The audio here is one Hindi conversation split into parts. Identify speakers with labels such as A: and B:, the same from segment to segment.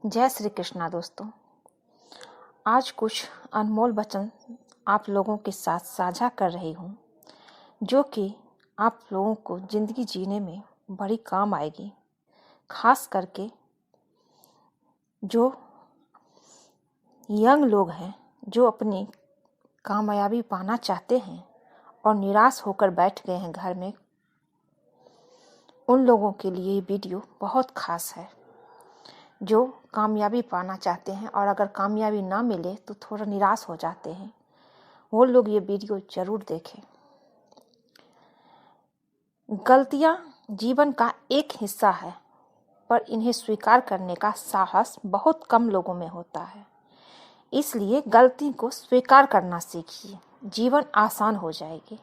A: जय श्री कृष्णा दोस्तों। आज कुछ अनमोल वचन आप लोगों के साथ साझा कर रही हूँ, जो कि आप लोगों को ज़िंदगी जीने में बड़ी काम आएगी। खास करके जो यंग लोग हैं, जो अपनी कामयाबी पाना चाहते हैं और निराश होकर बैठ गए हैं घर में, उन लोगों के लिए ये वीडियो बहुत खास है। जो कामयाबी पाना चाहते हैं और अगर कामयाबी ना मिले तो थोड़ा निराश हो जाते हैं, वो लोग ये वीडियो ज़रूर देखें। गलतियाँ जीवन का एक हिस्सा है, पर इन्हें स्वीकार करने का साहस बहुत कम लोगों में होता है। इसलिए गलती को स्वीकार करना सीखिए, जीवन आसान हो जाएगी।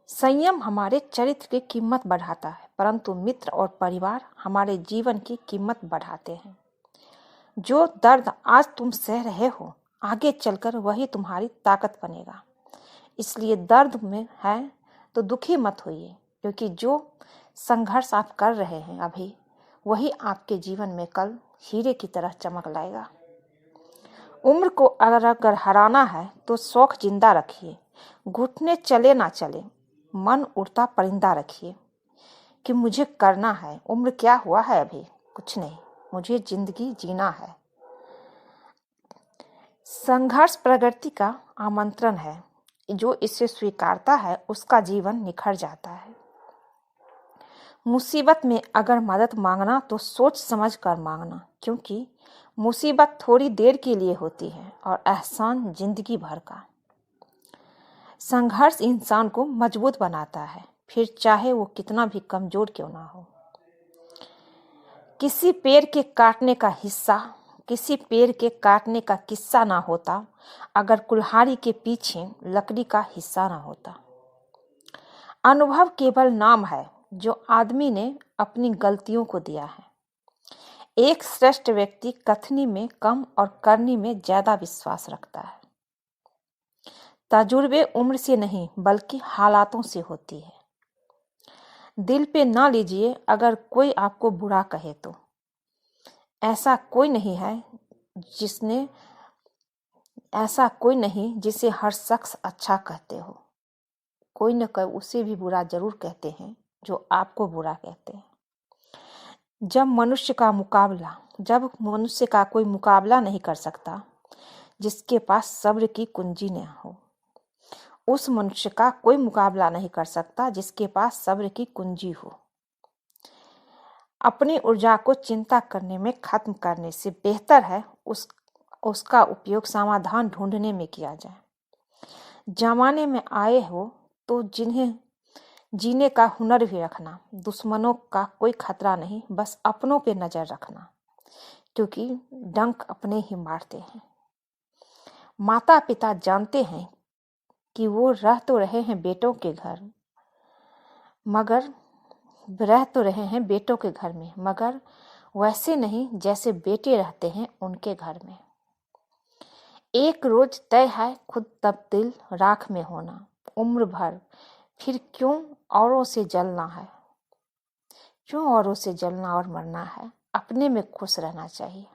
A: संयम हमारे चरित्र की कीमत बढ़ाता है, परंतु मित्र और परिवार हमारे जीवन की कीमत बढ़ाते हैं। जो दर्द आज तुम सह रहे हो, आगे चलकर वही तुम्हारी ताकत बनेगा। इसलिए दर्द में है तो दुखी मत होइए, क्योंकि जो संघर्ष आप कर रहे हैं अभी, वही आपके जीवन में कल हीरे की तरह चमक लाएगा। उम्र को अगर हराना है तो शौक जिंदा रखिए। घुटने चले ना चले, मन उड़ता परिंदा रखिए कि मुझे करना है। उम्र क्या हुआ है अभी? कुछ नहीं, मुझे जिंदगी जीना है। संघर्ष प्रगति का आमंत्रण है। जो इसे स्वीकारता है उसका जीवन निखर जाता है। मुसीबत में अगर मदद मांगना तो सोच समझ कर मांगना, क्योंकि मुसीबत थोड़ी देर के लिए होती है और एहसान जिंदगी भर का। संघर्ष इंसान को मजबूत बनाता है, फिर चाहे वो कितना भी कमजोर क्यों ना हो। किसी पेड़ के काटने का किस्सा ना होता अगर कुल्हाड़ी के पीछे लकड़ी का हिस्सा ना होता। अनुभव केवल नाम है जो आदमी ने अपनी गलतियों को दिया है। एक श्रेष्ठ व्यक्ति कथनी में कम और करनी में ज्यादा विश्वास रखता है। तजुर्बे उम्र से नहीं बल्कि हालातों से होती है। दिल पे ना लीजिए अगर कोई आपको बुरा कहे तो। ऐसा कोई नहीं जिसे हर शख्स अच्छा कहते हो। कोई न कोई उसे भी बुरा जरूर कहते हैं जो आपको बुरा कहते हैं। जब मनुष्य का कोई मुकाबला नहीं कर सकता, जिसके पास सब्र की कुंजी न हो, उस मनुष्य का कोई मुकाबला नहीं कर सकता जिसके पास सब्र की कुंजी हो। अपनी ऊर्जा को चिंता करने में खत्म करने से बेहतर है उसका उपयोग समाधान ढूंढने में किया जाए। जमाने में आए हो तो जिन्हें जीने का हुनर भी रखना। दुश्मनों का कोई खतरा नहीं, बस अपनों पे नजर रखना, क्योंकि डंक अपने ही मारते हैं। माता पिता जानते हैं कि वो रह तो रहे हैं बेटों के घर में, मगर वैसे नहीं जैसे बेटे रहते हैं उनके घर में। एक रोज तय है खुद तब्दील राख में होना। उम्र भर फिर क्यों औरों से जलना और मरना है। अपने में खुश रहना चाहिए।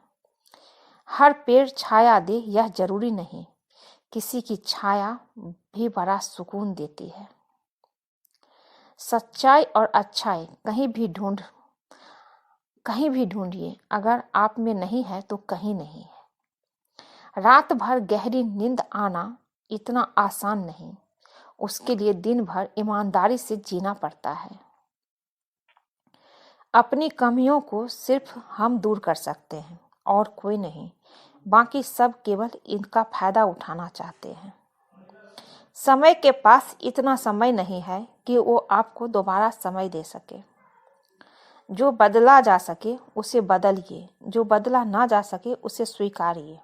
A: हर पेड़ छाया दे यह जरूरी नहीं, किसी की छाया भी बड़ा सुकून देती है। सच्चाई और अच्छाई कहीं भी ढूंढिए, अगर आप में नहीं है तो कहीं नहीं है। रात भर गहरी नींद आना इतना आसान नहीं, उसके लिए दिन भर ईमानदारी से जीना पड़ता है। अपनी कमियों को सिर्फ हम दूर कर सकते हैं और कोई नहीं। बाकी सब केवल इनका फायदा उठाना चाहते हैं। समय के पास इतना समय नहीं है कि वो आपको दोबारा समय दे सके। जो बदला जा सके उसे बदलिए, जो बदला ना जा सके उसे स्वीकारिए,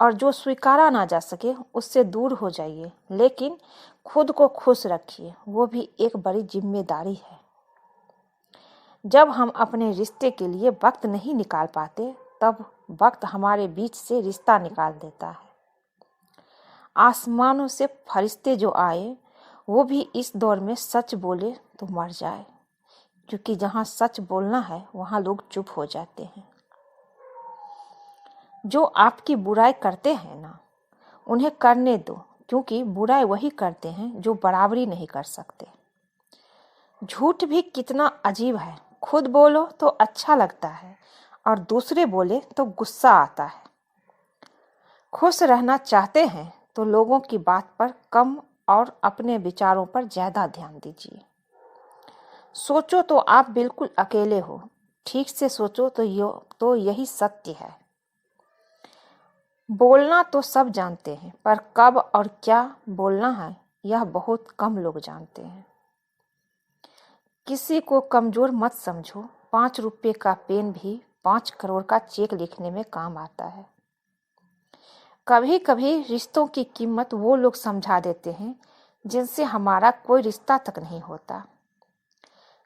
A: और जो स्वीकारा ना जा सके उससे दूर हो जाइए। लेकिन खुद को खुश रखिए, वो भी एक बड़ी जिम्मेदारी है। जब हम अपने रिश्ते के लिए वक्त नहीं निकाल पाते, तब वक्त हमारे बीच से रिश्ता निकाल देता है। आसमानों से फरिश्ते जो आए, वो भी इस दौर में सच बोले तो मर जाए, क्योंकि जहाँ सच बोलना है वहाँ लोग चुप हो जाते हैं। जो आपकी बुराई करते हैं ना, उन्हें करने दो, क्योंकि बुराई वही करते हैं जो बराबरी नहीं कर सकते। झूठ भी कितना अजीब है, खुद बोलो तो अच्छा लगता है और दूसरे बोले तो गुस्सा आता है। खुश रहना चाहते हैं तो लोगों की बात पर कम और अपने विचारों पर ज्यादा ध्यान दीजिए। सोचो तो आप बिल्कुल अकेले हो, ठीक से सोचो तो यही सत्य है। बोलना तो सब जानते हैं, पर कब और क्या बोलना है यह बहुत कम लोग जानते हैं। किसी को कमजोर मत समझो, 5 रुपए का पेन भी 5 करोड़ का चेक लिखने में काम आता है। कभी कभी रिश्तों की कीमत वो लोग समझा देते हैं जिनसे हमारा कोई रिश्ता तक नहीं होता।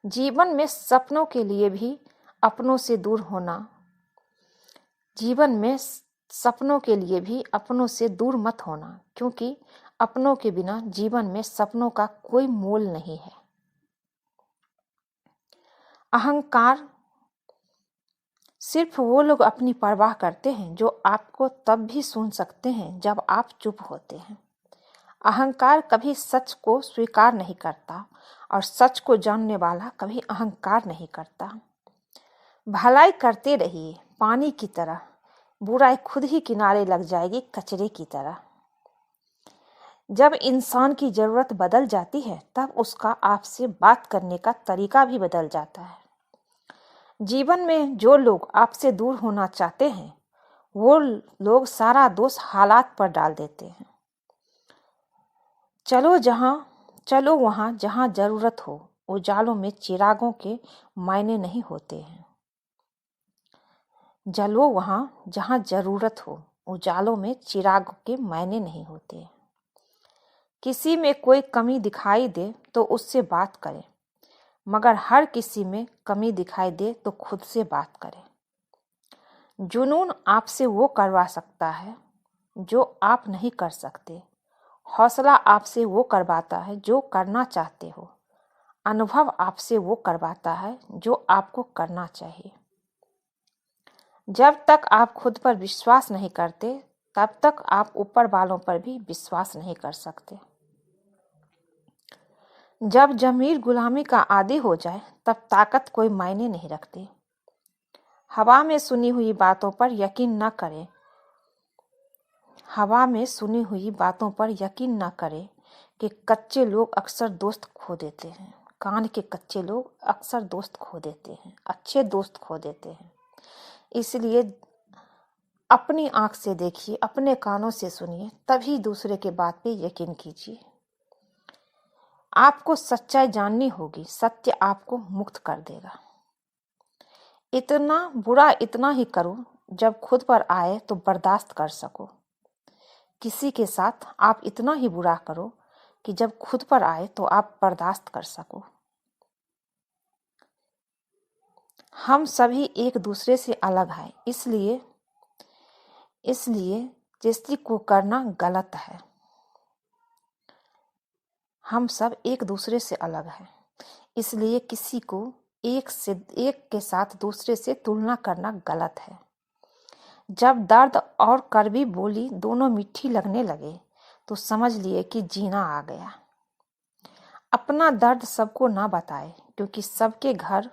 A: जीवन में सपनों के लिए भी अपनों से दूर होना जीवन में सपनों के लिए भी अपनों से दूर मत होना, क्योंकि अपनों के बिना जीवन में सपनों का कोई मोल नहीं है। अहंकार सिर्फ वो लोग अपनी परवाह करते हैं जो आपको तब भी सुन सकते हैं जब आप चुप होते हैं। अहंकार कभी सच को स्वीकार नहीं करता और सच को जानने वाला कभी अहंकार नहीं करता। भलाई करते रहिए पानी की तरह, बुराई खुद ही किनारे लग जाएगी कचरे की तरह। जब इंसान की जरूरत बदल जाती है तब उसका आपसे बात करने का तरीका भी बदल जाता है। जीवन में जो लोग आपसे दूर होना चाहते हैं वो लोग सारा दोष हालात पर डाल देते हैं। चलो वहां जहां जरूरत हो, उजालों में चिरागों के मायने नहीं होते हैं। जलो वहां जहां जरूरत हो, उजालों में चिराग के मायने नहीं होते। किसी में कोई कमी दिखाई दे तो उससे बात करें, मगर हर किसी में कमी दिखाई दे तो खुद से बात करें। जुनून आपसे वो करवा सकता है जो आप नहीं कर सकते। हौसला आपसे वो करवाता है जो करना चाहते हो। अनुभव आपसे वो करवाता है जो आपको करना चाहिए। जब तक आप खुद पर विश्वास नहीं करते तब तक आप ऊपर वालों पर भी विश्वास नहीं कर सकते। जब जमीर गुलामी का आदी हो जाए तब ताकत कोई मायने नहीं रखती। हवा में सुनी हुई बातों पर यकीन न करें। हवा में सुनी हुई बातों पर यकीन न करें कि कच्चे लोग अक्सर दोस्त खो देते हैं। कान के कच्चे लोग अक्सर दोस्त खो देते हैं, अच्छे दोस्त खो देते हैं। इसलिए अपनी आंख से देखिए, अपने कानों से सुनिए, तभी दूसरे के बात पे यकीन कीजिए। आपको सच्चाई जाननी होगी, सत्य आपको मुक्त कर देगा। इतना बुरा इतना ही करो जब खुद पर आए तो बर्दाश्त कर सको। किसी के साथ आप इतना ही बुरा करो कि जब खुद पर आए तो आप बर्दाश्त कर सको। हम सभी एक दूसरे से अलग हैं, इसलिए दोस्ती को करना गलत है। हम सब एक दूसरे से अलग हैं, इसलिए किसी को एक के साथ दूसरे से तुलना करना गलत है। जब दर्द और कड़वी बोली दोनों मीठी लगने लगे तो समझ लिए कि जीना आ गया। अपना दर्द सबको ना बताए, क्योंकि सबके घर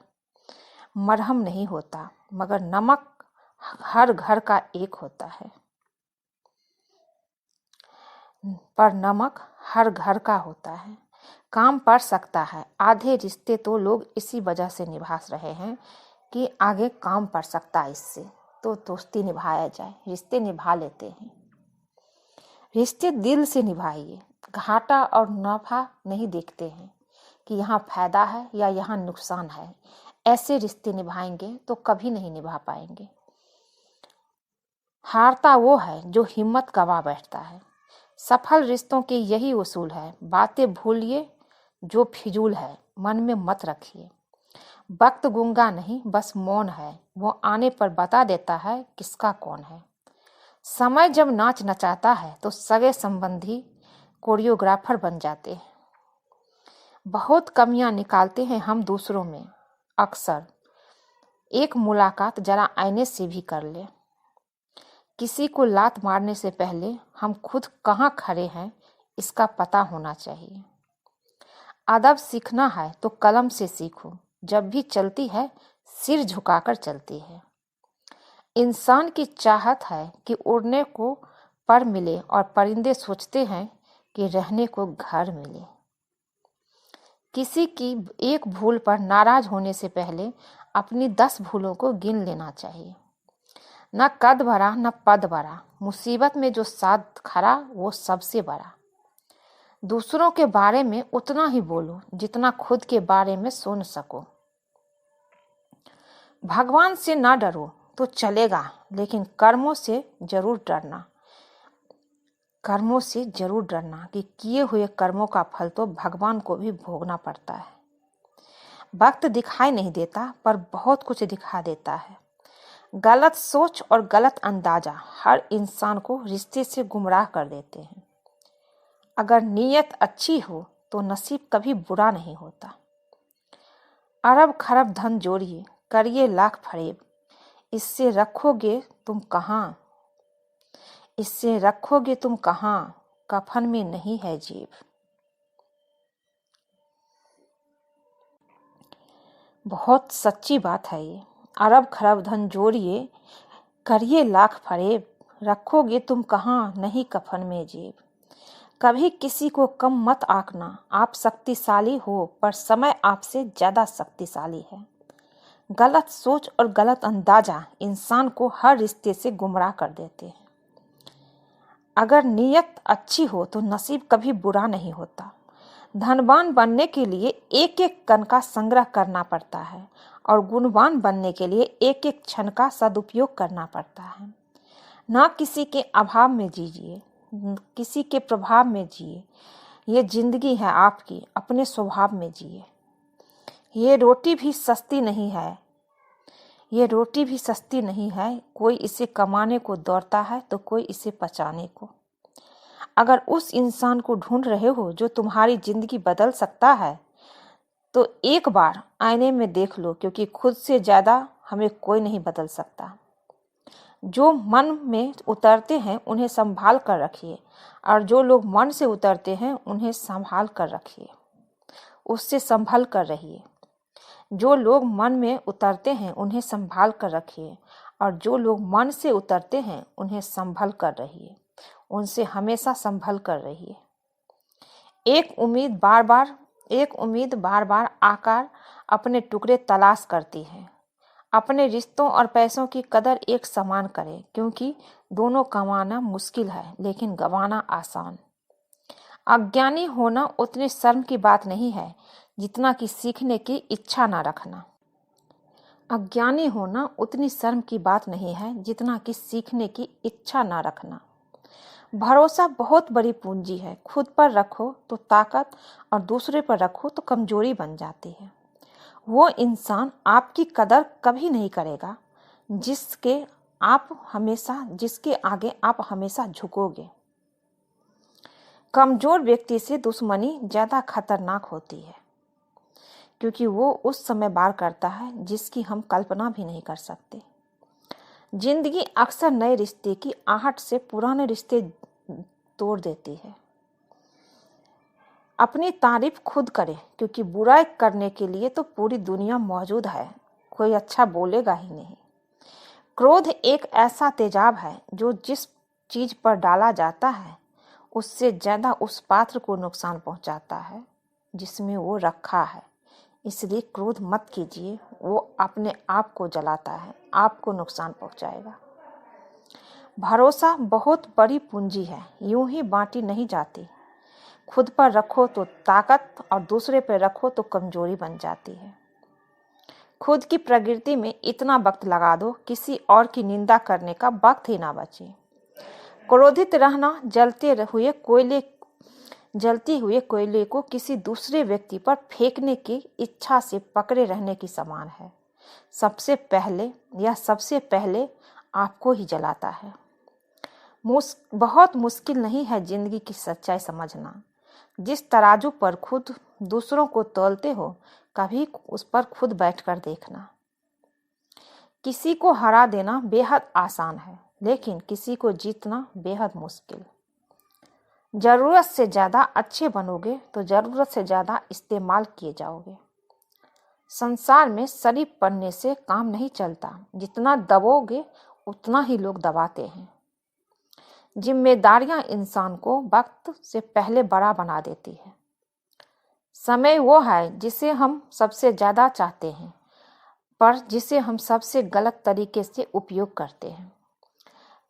A: मरहम नहीं होता, मगर नमक हर घर का एक होता है। पर नमक हर घर का होता है। काम पड़ सकता है। आधे रिश्ते तो लोग इसी वजह से निभा रहे हैं कि आगे काम पड़ सकता है, इससे तो दोस्ती निभाया जाए। रिश्ते निभा लेते हैं। रिश्ते दिल से निभाइए। घाटा और नफा नहीं देखते हैं कि यहाँ फायदा है या यहाँ नुकसान है। ऐसे रिश्ते निभाएंगे तो कभी नहीं निभा पाएंगे। हारता वो है जो हिम्मत गवा बैठता है। सफल रिश्तों के यही उसूल है। बातें भूलिए जो फिजूल है, मन में मत रखिए। वक्त गूंगा नहीं, बस मौन है, वो आने पर बता देता है किसका कौन है। समय जब नाच नचाता है तो सगे संबंधी कोरियोग्राफर बन जाते हैं। बहुत कमियां निकालते हैं हम दूसरों में। अक्सर एक मुलाकात जरा आईने से भी कर ले। किसी को लात मारने से पहले हम खुद कहाँ खड़े हैं इसका पता होना चाहिए। अदब सीखना है तो कलम से सीखो, जब भी चलती है सिर झुकाकर चलती है। इंसान की चाहत है कि उड़ने को पर मिले और परिंदे सोचते हैं कि रहने को घर मिले। किसी की एक भूल पर नाराज होने से पहले अपनी 10 भूलों को गिन लेना चाहिए। न कद भरा न पद भरा, मुसीबत में जो साथ खड़ा वो सबसे बड़ा। दूसरों के बारे में उतना ही बोलो जितना खुद के बारे में सुन सको। भगवान से ना डरो तो चलेगा, लेकिन कर्मों से जरूर डरना। कर्मों से जरूर डरना कि किए हुए कर्मों का फल तो भगवान को भी भोगना पड़ता है। वक्त दिखाई नहीं देता पर बहुत कुछ दिखा देता है। गलत सोच और गलत अंदाजा हर इंसान को रिश्ते से गुमराह कर देते हैं। अगर नीयत अच्छी हो तो नसीब कभी बुरा नहीं होता। अरब खरब धन जोड़िए, करिए लाख फरेब, इससे रखोगे तुम कहाँ, इससे रखोगे तुम कहाँ, कफन में नहीं है जेब। बहुत सच्ची बात है ये। अरब खरब धन जोड़िए, करिए लाख फरेब, रखोगे तुम कहाँ, नहीं कफन में जेब। कभी किसी को कम मत आंकना, आप शक्तिशाली हो पर समय आपसे ज्यादा शक्तिशाली है। गलत सोच और गलत अंदाजा इंसान को हर रिश्ते से गुमराह कर देते हैं। अगर नीयत अच्छी हो तो नसीब कभी बुरा नहीं होता। धनवान बनने के लिए एक एक कण का संग्रह करना पड़ता है और गुणवान बनने के लिए एक एक क्षण का सदुपयोग करना पड़ता है। ना किसी के अभाव में जीजिए, किसी के प्रभाव में जिए। ये जिंदगी है आपकी, अपने स्वभाव में जिए। ये रोटी भी सस्ती नहीं है, ये रोटी भी सस्ती नहीं है। कोई इसे कमाने को दौड़ता है तो कोई इसे पचाने को। अगर उस इंसान को ढूंढ रहे हो जो तुम्हारी जिंदगी बदल सकता है तो एक बार आईने में देख लो, क्योंकि खुद से ज्यादा हमें कोई नहीं बदल सकता। जो मन में उतरते हैं उन्हें संभाल कर रखिए और जो लोग मन से उतरते हैं उन्हें संभाल कर रखिए, उससे संभल कर रहिए। जो लोग मन में उतरते हैं उन्हें संभाल कर रखिए और जो लोग मन से उतरते हैं उन्हें संभल कर रहिए, उनसे हमेशा संभल कर रहिए। एक उम्मीद बार बार आकार अपने टुकड़े तलाश करती है। अपने रिश्तों और पैसों की कदर एक समान करें, क्योंकि दोनों कमाना मुश्किल है लेकिन गंवाना आसान। अज्ञानी होना उतनी शर्म की बात नहीं है जितना कि सीखने की इच्छा ना रखना। अज्ञानी होना उतनी शर्म की बात नहीं है जितना कि सीखने की इच्छा ना रखना। भरोसा बहुत बड़ी पूंजी है। खुद पर रखो तो ताकत और दूसरे पर रखो तो कमजोरी बन जाती है। वो इंसान आपकी कदर कभी नहीं करेगा जिसके आगे आप हमेशा झुकोगे। कमजोर व्यक्ति से दुश्मनी ज्यादा खतरनाक होती है, क्योंकि वो उस समय वार करता है जिसकी हम कल्पना भी नहीं कर सकते। जिंदगी अक्सर नए रिश्ते की आहट से पुराने रिश्ते तोड़ देती है। अपनी तारीफ खुद करें, क्योंकि बुराई करने के लिए तो पूरी दुनिया मौजूद है, कोई अच्छा बोलेगा ही नहीं। क्रोध एक ऐसा तेजाब है जो जिस चीज पर डाला जाता है उससे ज्यादा उस पात्र को नुकसान पहुंचाता है जिसमें वो रखा है। इसलिए क्रोध मत कीजिए, वो अपने आप को जलाता है, आपको नुकसान पहुंचाएगा। भरोसा बहुत बड़ी पूंजी है, यूं ही बांटी नहीं जाती। खुद पर रखो तो ताकत और दूसरे पर रखो तो कमजोरी बन जाती है। खुद की प्रकृति में इतना वक्त लगा दो, किसी और की निंदा करने का वक्त ही ना बचे। क्रोधित रहना जलते हुए कोयले को किसी दूसरे व्यक्ति पर फेंकने की इच्छा से पकड़े रहने की समान है। सबसे पहले आपको ही जलाता है। बहुत मुश्किल नहीं है जिंदगी की सच्चाई समझना। जिस तराजू पर खुद दूसरों को तौलते हो, कभी उस पर खुद बैठकर देखना। किसी को हरा देना बेहद आसान है, लेकिन किसी को जीतना बेहद मुश्किल। जरूरत से ज़्यादा अच्छे बनोगे तो ज़रूरत से ज़्यादा इस्तेमाल किए जाओगे। संसार में शरीफ बनने से काम नहीं चलता, जितना दबोगे उतना ही लोग दबाते हैं। जिम्मेदारियां इंसान को वक्त से पहले बड़ा बना देती है। समय वो है जिसे हम सबसे ज़्यादा चाहते हैं, पर जिसे हम सबसे गलत तरीके से उपयोग करते हैं।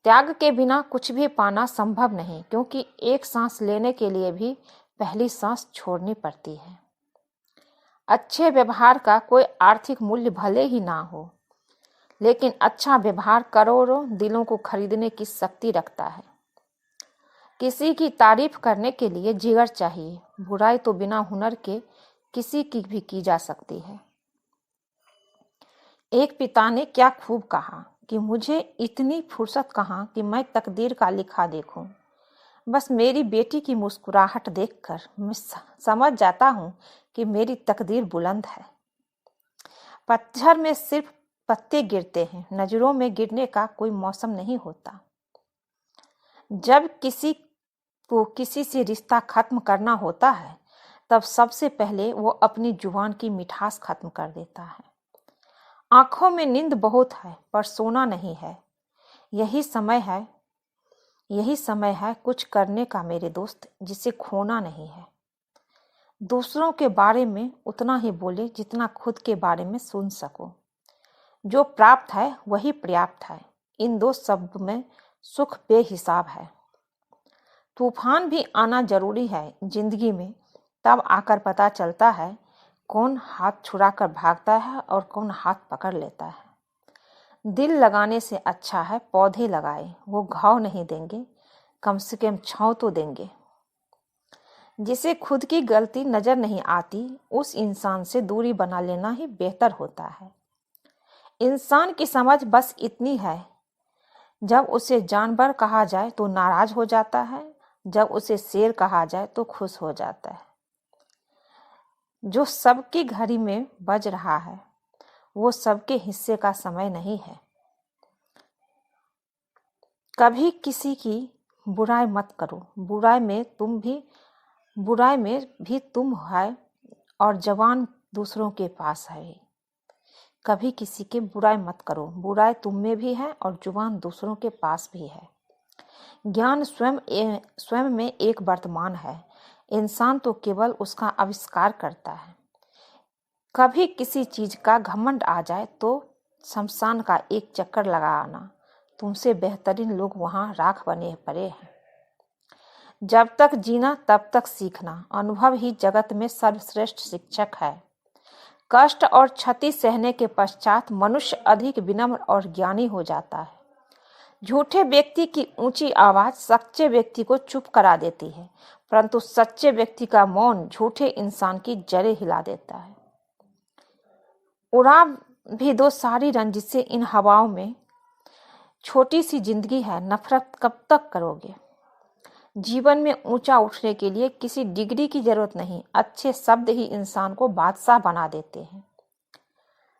A: त्याग के बिना कुछ भी पाना संभव नहीं, क्योंकि एक सांस लेने के लिए भी पहली सांस छोड़नी पड़ती है। अच्छे व्यवहार का कोई आर्थिक मूल्य भले ही ना हो, लेकिन अच्छा व्यवहार करोड़ों दिलों को खरीदने की शक्ति रखता है। किसी की तारीफ करने के लिए जिगर चाहिए। बुराई तो बिना हुनर के किसी की भी की जा सकती है। एक पिता ने क्या खूब कहा कि मुझे इतनी फुर्सत कहाँ कि मैं तकदीर का लिखा देखूं। बस मेरी बेटी की मुस्कुराहट देखकर मैं समझ जाता हूँ कि मेरी तकदीर बुलंद है। पतझड़ में सिर्फ पत्ते गिरते हैं, नजरों में गिरने का कोई मौसम नहीं होता। जब किसी को किसी से रिश्ता खत्म करना होता है, तब सबसे पहले वो अपनी जुबान की मिठास खत्म कर देता है। आंखों में नींद बहुत है, पर सोना नहीं है। यही समय है कुछ करने का मेरे दोस्त, जिसे खोना नहीं है। दूसरों के बारे में उतना ही बोले जितना खुद के बारे में सुन सको। जो प्राप्त है वही पर्याप्त है। इन दो शब्द में सुख बेहिसाब है। तूफान भी आना जरूरी है जिंदगी में, तब आकर पता चलता है कौन हाथ छुड़ाकर भागता है और कौन हाथ पकड़ लेता है। दिल लगाने से अच्छा है पौधे लगाए, वो घाव नहीं देंगे, कम से कम छांव तो देंगे। जिसे खुद की गलती नजर नहीं आती, उस इंसान से दूरी बना लेना ही बेहतर होता है। इंसान की समझ बस इतनी है, जब उसे जानवर कहा जाए तो नाराज हो जाता है, जब उसे शेर कहा जाए तो खुश हो जाता है। जो सबकी घड़ी में बज रहा है, वो सबके हिस्से का समय नहीं है। कभी किसी की बुराई मत करो, बुराई में भी तुम है और जवान दूसरों के पास है। कभी किसी की बुराई मत करो, बुराई तुम में भी है और जुबान दूसरों के पास भी है। ज्ञान स्वयं में एक वर्तमान है, इंसान तो केवल उसका आविष्कार करता है। कभी किसी चीज का घमंड आ जाए तो शमशान का एक चक्कर लगा आना, तुमसे बेहतरीन लोग वहां राख बने पड़े हैं। जब तक जीना तब तक सीखना, अनुभव ही जगत में सर्वश्रेष्ठ शिक्षक है। कष्ट और क्षति सहने के पश्चात मनुष्य अधिक विनम्र और ज्ञानी हो जाता है। झूठे व्यक्ति की ऊंची आवाज सच्चे व्यक्ति को चुप करा देती है, परंतु सच्चे व्यक्ति का मौन झूठे इंसान की जड़ें हिला देता है। उड़ा भी दो सारी रंजिशें इन हवाओं में, छोटी सी जिंदगी है, नफरत कब तक करोगे। जीवन में ऊंचा उठने के लिए किसी डिग्री की जरूरत नहीं, अच्छे शब्द ही इंसान को बादशाह बना देते हैं।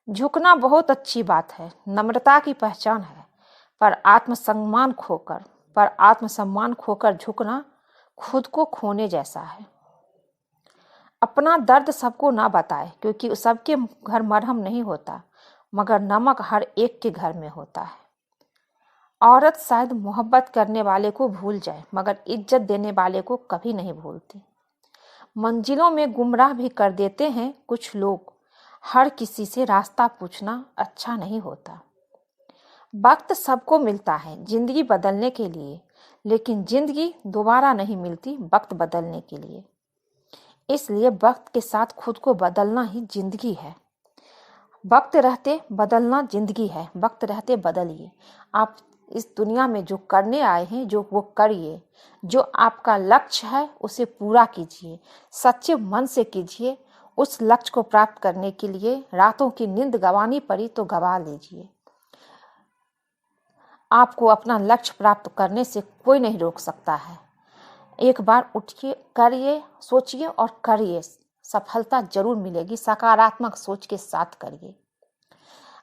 A: झुकना बहुत अच्छी बात है, नम्रता की पहचान है, पर आत्मसम्मान खोकर झुकना खुद को खोने जैसा है। अपना दर्द सबको ना बताए, क्योंकि सबके घर मरहम नहीं होता, मगर नमक हर एक के घर में होता है। औरत शायद मोहब्बत करने वाले को भूल जाए, मगर इज्जत देने वाले को कभी नहीं भूलती। मंजिलों में गुमराह भी कर देते हैं कुछ लोग, हर किसी से रास्ता पूछना अच्छा नहीं होता। वक्त सबको मिलता है जिंदगी बदलने के लिए, लेकिन जिंदगी दोबारा नहीं मिलती वक्त बदलने के लिए। इसलिए वक्त के साथ खुद को बदलना ही जिंदगी है। वक्त रहते बदलना जिंदगी है, वक्त रहते बदलिए। आप इस दुनिया में जो करने आए हैं, जो वो करिए। जो आपका लक्ष्य है उसे पूरा कीजिए, सच्चे मन से कीजिए। उस लक्ष्य को प्राप्त करने के लिए रातों की नींद गंवानी पड़ी तो गंवा लीजिए। आपको अपना लक्ष्य प्राप्त करने से कोई नहीं रोक सकता है। एक बार उठिए, करिए, सोचिए और करिए, सफलता जरूर मिलेगी। सकारात्मक सोच के साथ करिए।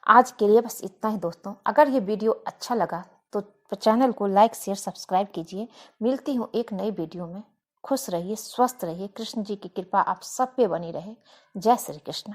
A: आज के लिए बस इतना ही दोस्तों। अगर ये वीडियो अच्छा लगा तो चैनल को लाइक शेयर सब्सक्राइब कीजिए। मिलती हूँ एक नई वीडियो में। खुश रहिए, स्वस्थ रहिए। कृष्ण जी की कृपा आप सब पे बनी रहे। जय श्री कृष्ण।